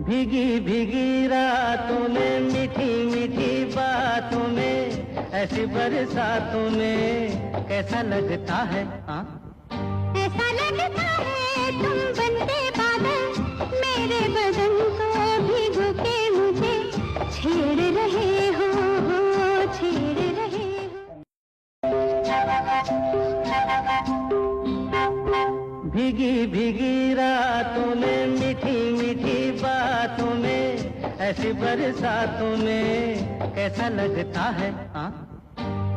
भीगी भीगी रातों में, मीठी मीठी बातों में, ऐसी बरसातों में कैसा लगता है? ऐसा लगता है तुम बनते बादल, मेरे बदन को भिगो के मुझे छेड़ रहे हो, छेड़ रहे हो। भीगी भीगी रातों में, मीठी मीठी बातों में, ऐसी बरसातों में कैसा लगता है?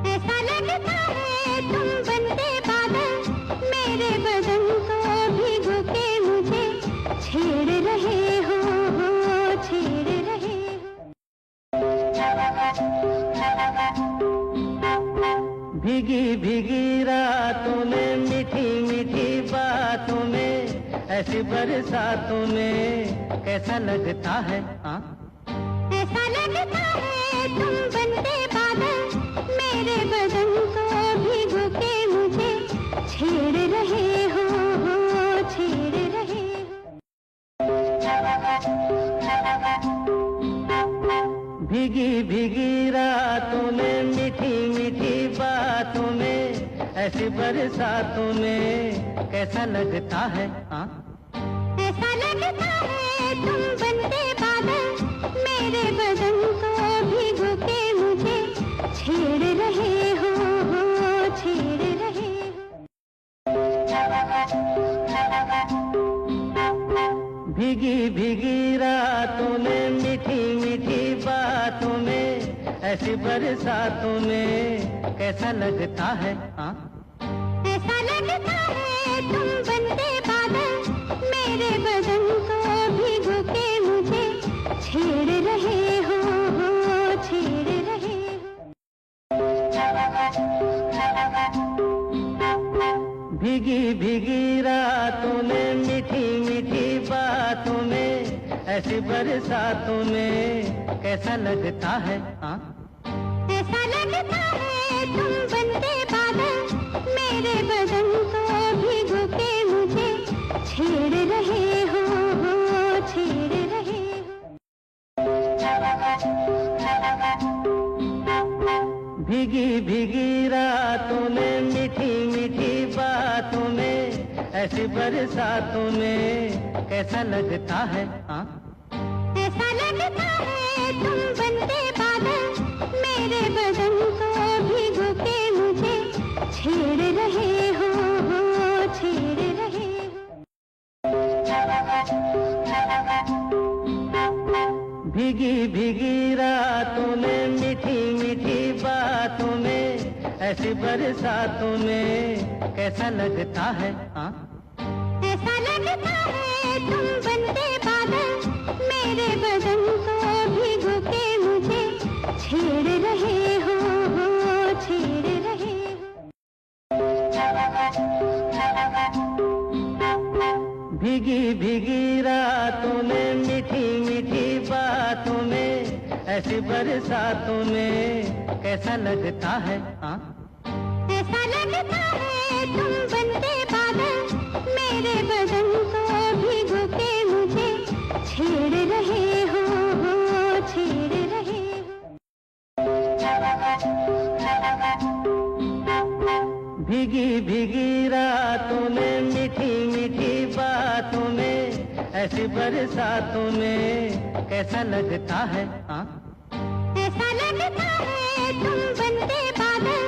ऐसा लगता है तुम बनते बादल, मेरे बदन को भिगो के मुझे छेड़ रहे हो, छेड़ रहे हो। भीगी भीगी रातों में, मीठी मीठी बातों में, ऐसी बरसातों में कैसा लगता है? ऐसा लगता है तुम बनते बादल, मेरे बदन को भिगो के मुझे छेड़ रहे हो, छेड़ रहे हो। भीगी भीगी रातों में, मीठी मीठी बातों में, ऐसी बरसातों में कैसा लगता है? ऐसा लगता है तुम बनते बादल, मेरे बदन को भिगो के मुझे छेड़ रहे हो, छेड़ रहे हो। भीगी भीगी रातों में, मीठी मीठी बातों में, ऐसी बरसातों में कैसा लगता है? ऐसा लगता है तुम बनते बादल, मेरे बदन को भिगो के मुझे छेड़ रहे हो, छेड़ रहे हो। भीगी भीगी रातों में, मीठी मीठी बातों में, ऐसी बरसातों में कैसा लगता है? ऐसा लगता है तुम बनते बादल, मेरे बदन को भिगो के मुझे छेड़ रहे हो, छेड़ रहे हो। भीगी भीगी रातों में, मीठी मीठी बातों में, ऐसी बरसातों में कैसा लगता है? ऐसा लगता है तुम बनते बादल, मेरे बदन को भिगो के मुझे छेड़ रहे हो, छेड़ रहे हो। भीगी भीगी रातों में, मीठी मीठी बातों में, ऐसी बरसातों में कैसा लगता है? ऐसा लगता है तुम बनते बादल, मेरे बदन को भिगो के मुझे छेड़ रहे हो, छेड़ रहे हो। भीगी भीगी रातों में, मीठी मीठी बातों में, ऐसी बरसातों में कैसा लगता है? ऐसा लगता है तुम बनते बादल, मेरे बदन को भिगो के मुझे छेड़ रहे हो, छेड़ रहे हो। भीगी भीगी रातों में, मीठी मीठी बातों में, ऐसी बरसातों में कैसा लगता है? ऐसा लगता है तुम बनते बादल,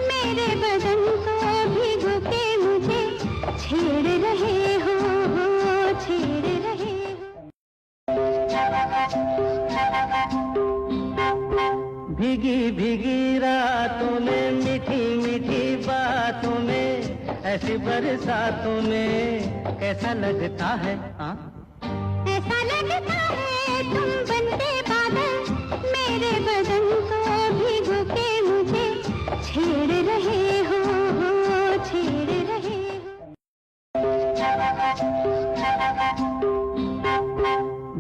मेरे बदन को भिगो के मुझे छेड़ रहे हो, छेड़ रहे हो। भीगी भीगी रातों में, मीठी मीठी बातों में, ऐसी बरसातों में कैसा लगता है? ऐसा लगता है तुम बनते बादल, मेरे बदन को भिगो के मुझे छेड़ रहे हो, छेड़ रहे हो।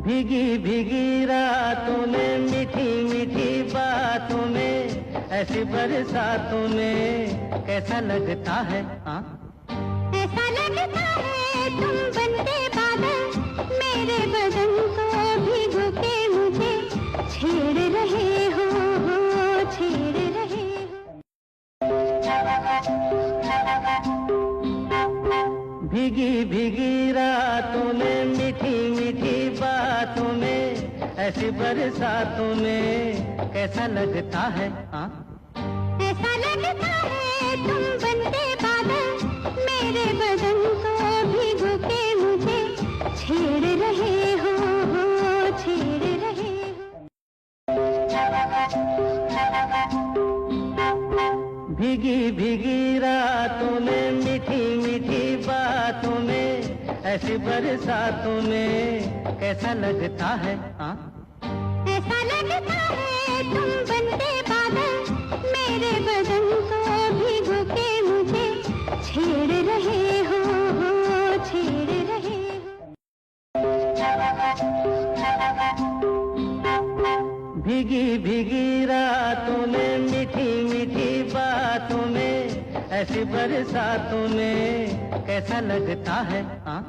भीगी भीगी रातों में, मीठी मीठी बातों में, ऐसी बरसातों में कैसा लगता है? ऐसा लगता है तुम भीगी भीगी रातों में, मीठी मीठी बातों में, ऐसी बरसातों में कैसा लगता है? हाँ, ऐसा लगता है तुम बनते बादल, मेरे बदन को भिगो के मुझे छेड़ रहे हो, छेड़ रहे हो। भीगी भीगी रातों में, मीठी मीठी बातों में, ऐसी बरसातों में कैसा लगता है? हाँ, ऐसा लगता है तुम बनते बादल, मेरे बदन को भिगो के मुझे छेड़ रहे हो, छेड़ रहे हो। भीगी भीगी रातों में, मीठी मीठी बातों में, ऐसी बरसातों में कैसा लगता है? हाँ,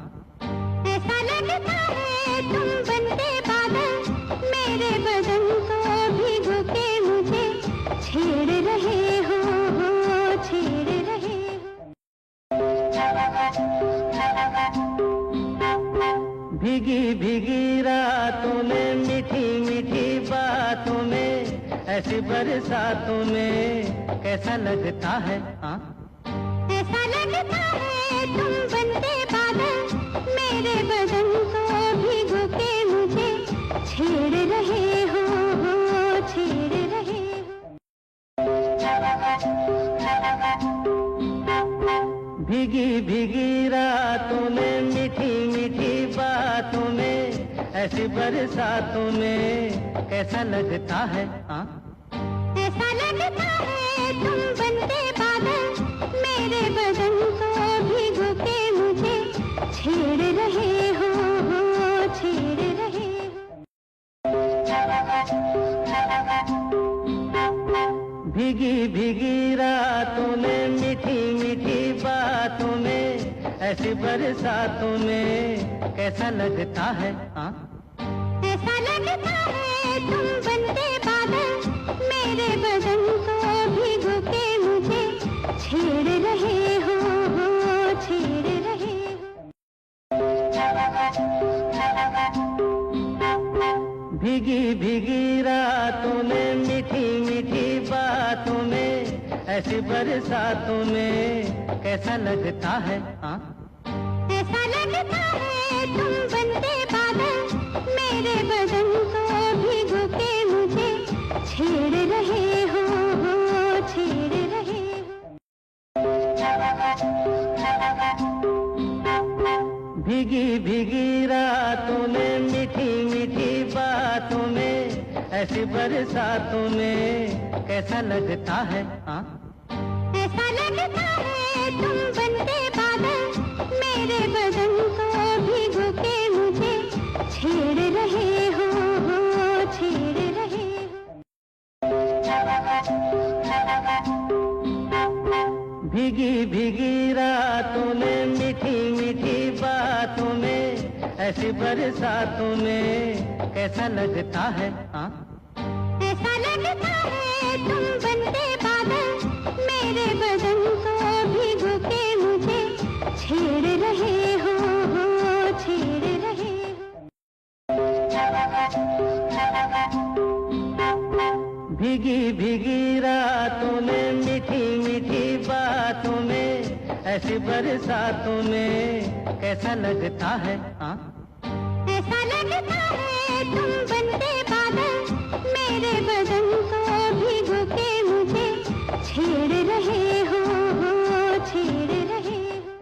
ऐसा लगता है तुम बनते बादल, मेरे बदन को भिगो के मुझे छेड़ रहे हो, छेड़ रहे हो। भीगी भीगी रातों में, मीठी मीठी बातों में, ऐसी बरसातों में कैसा लगता है? हाँ, ऐसा लगता है तुम बनते बादल, मेरे बदन को भिगो के मुझे छेड़ रहे हो, छेड़ रहे हो। भीगी भीगी रातों में, मीठी मीठी बातों में, ऐसी बरसातों में कैसा लगता है? हाँ, ऐसा लगता है तुम बनते बादल, मेरे बदन को भिगो के मुझे छेड़ रहे हो, छेड़ रहे हो। भीगी भीगी रातों में, मीठी मीठी बातों में, ऐसी बरसातों में कैसा लगता है? हाँ, ऐसा लगता है तुम बनते बादल, मेरे बदन को भिगो के मुझे छेड़ रहे हो, छेड़ रहे हो। भीगी भीगी रातों में, मीठी मीठी बातों में, ऐसी बरसातों में कैसा लगता है? हाँ, ऐसा लगता है तुम बनते बादल, मेरे बदन को भिगो के मुझे छेड़ रहे हो, छेड़ रहे हो। भीगी भीगी रातों में, मीठी मीठी बातों में, ऐसी बरसातों में कैसा लगता है? हाँ, ऐसा लगता है तुम बनते बादल, मेरे बदन को भिगो के मुझे छेड़ रहे हो, छेड़ रहे हो। भीगी भीगी रातों में, मीठी मीठी बातों में, ऐसी बरसातों में कैसा लगता है? हाँ, ऐसा लगता है तुम बनते बादल, मेरे बदन को भिगो के मुझे छेड़ रहे हो, छेड़ रहे हो। भीगी भीगी रातों में, मीठी मीठी बातों में, ऐसी बरसातों में कैसा लगता है? हाँ, ऐसा लगता है तुम बनते बादल, मेरे बदन को भिगो के मुझे छेड़ रहे हो, छेड़ रहे हो।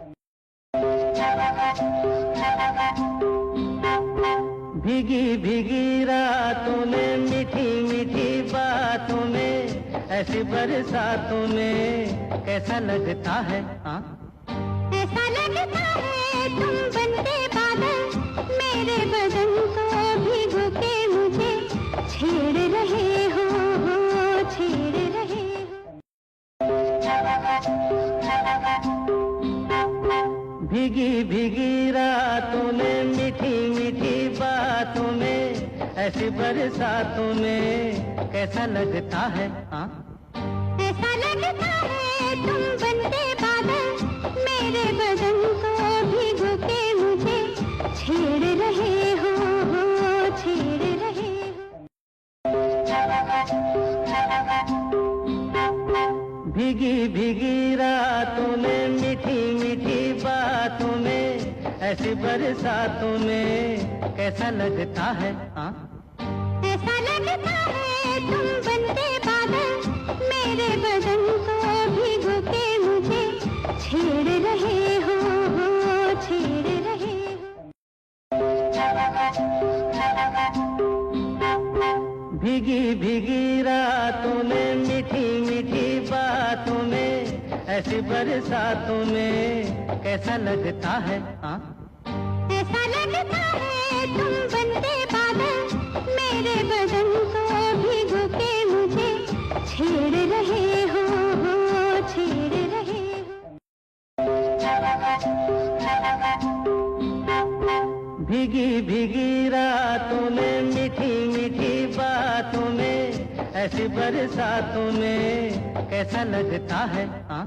भीगी भीगी रातों में, मीठी मीठी बातों में, ऐसी बरसातों में कैसा लगता है? हाँ, ऐसा लगता है तुम बनते बादल, मेरे बदन को भिगो के मुझे छेड़ रहे हो, छेड़ रहे हो। भीगी भीगी रातों में, मीठी मीठी बातों में, ऐसी बरसातों में कैसा लगता है? हाँ, ऐसा लगता है तुम बनते बादल, मेरे बदन को ऐसी बरसातों में कैसा लगता है? हाँ, ऐसा लगता है तुम बनते बादल, मेरे बदन को भिगो के मुझे छेड़ रहे हो, छेड़ रहे हो। भीगी भीगी रातों में, मीठी मीठी बातों में, ऐसी बरसातों में कैसा लगता है? हाँ, ऐसा लगता है तुम बनते बादल, मेरे बदन को भिगो के मुझे छेड़ रहे हो, छेड़ रहे हो। भीगी भीगी रातों में, मीठी मीठी बातों में, ऐसी बरसातों में कैसा लगता है? हाँ,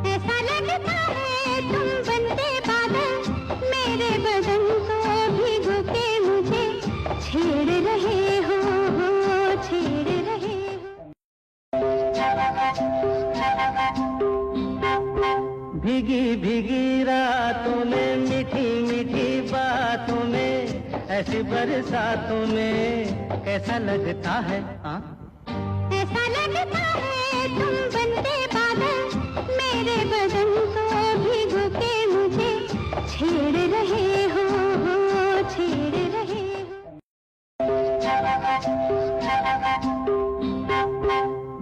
ऐसा लगता है तुम बनते बादल, मेरे बदन को भिगो के मुझे छेड़ रहे हो, छेड़ रहे हो। भीगी भीगी रातों में, मीठी मीठी बातों में, ऐसी बरसातों में कैसा लगता है? हाँ, ऐसा लगता है तुम बनते बादल, मेरे बदन को भिगो के मुझे छेड़ रहे हो, छेड़ रहे हो।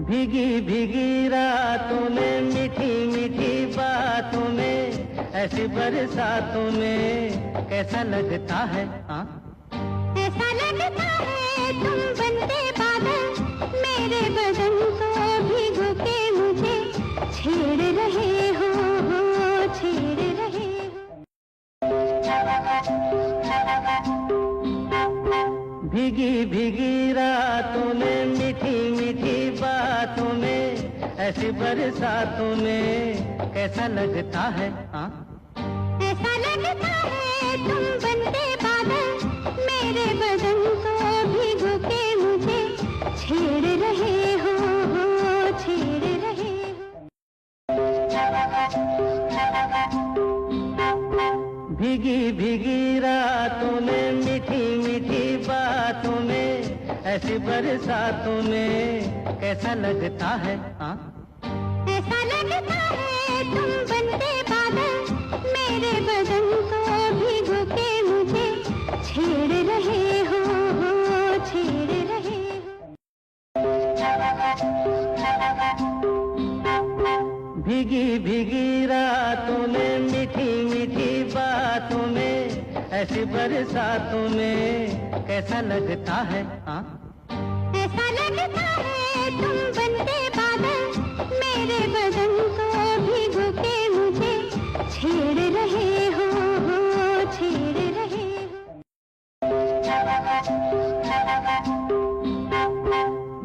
भीगी भीगी रातों में, मीठी मीठी बातों में, ऐसी बरसातों में कैसा लगता है? हाँ, ऐसा लगता है तुम बनते बादल, मेरे बदन को भिगो के मुझे छेड़ रहे हो, छेड़ रहे हो। भीगी भीगी रातों में, मीठी मीठी बातों में, ऐसी बरसातों में कैसा लगता है? हाँ, ऐसा लगता है तुम बनते बादल, मेरे बदन को भिगो के मुझे छेड़ रहे हो, छेड़ रहे हो। भीगी भीगी रातों में, मीठी मीठी बातों में, ऐसी बरसातों में कैसा लगता है? हाँ, ऐसा लगता है तुम बनते बादल, मेरे बदन को भिगो के मुझे छेड़ रहे हो, छेड़ रहे हो। भीगी भीगी रातों में, मीठी मीठी बातों में, ऐसी बरसातों में कैसा लगता है? हाँ, ऐसा लगता है तुम बनते बादल, मेरे बदन को भिगो के मुझे छेड़ रहे हो, छेड़ रहे हो।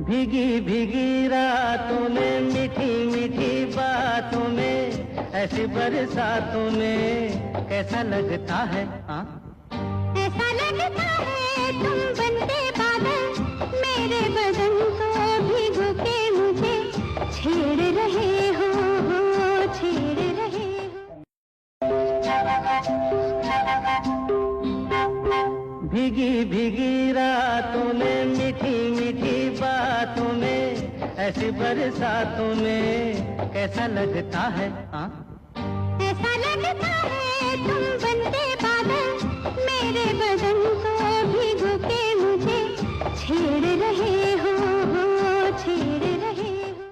भीगी भीगी रातों में, मीठी मीठी बातों में, ऐसी बरसातों में कैसा लगता है? हाँ, ऐसा लगता है तुम बनते बादल, मेरे बदन को भिगो के मुझे छेड़ रहे हो, छेड़ रहे हो। भीगी भीगी रातों में, मीठी मीठी बातों में, ऐसी बरसातों में कैसा लगता है? हाँ, ऐसा लगता है तुम बनते बादल, मेरे बदन को भिगो के मुझे छेड़ रहे हो, छेड़ रहे हो।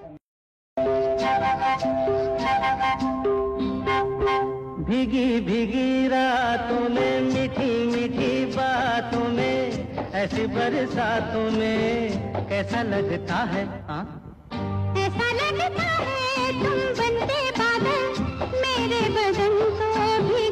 भीगी भीगी रातों में, मीठी मीठी बातों में, ऐसी बरसातों में कैसा लगता है? हाँ, ऐसा लगता है तुम बनते बादल, मेरे बदन को भी